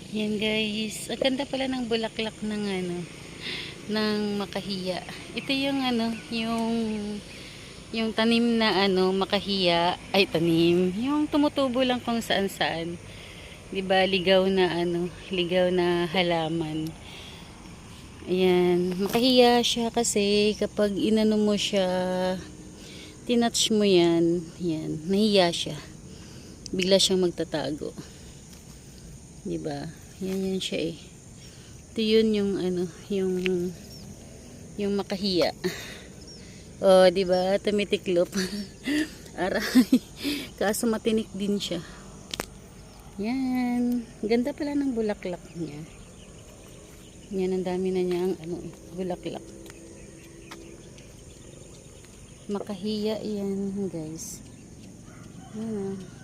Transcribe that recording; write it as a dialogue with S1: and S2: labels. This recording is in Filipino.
S1: Yan guys, ang ganda pala ng bulaklak ng ng makahiya. Ito yung yung tanim na makahiya, ay tanim, yung tumutubo lang kung saan saan. 'Di ba, ligaw na ligaw na halaman. Ayan, makahiya siya kasi kapag inano mo siya, tinouch mo yan, yan, nahiya siya. Bigla siyang magtatago. 'Di ba? Yan siya eh. Ito yun yung makahiya. Oh, 'di ba? Tumitiklop. Aray. Kaso matinik din siya. Yan. Ganda pala ng bulaklak niya. Yan, ang dami na niya ang bulaklak. Makahiya yan, guys. Yan.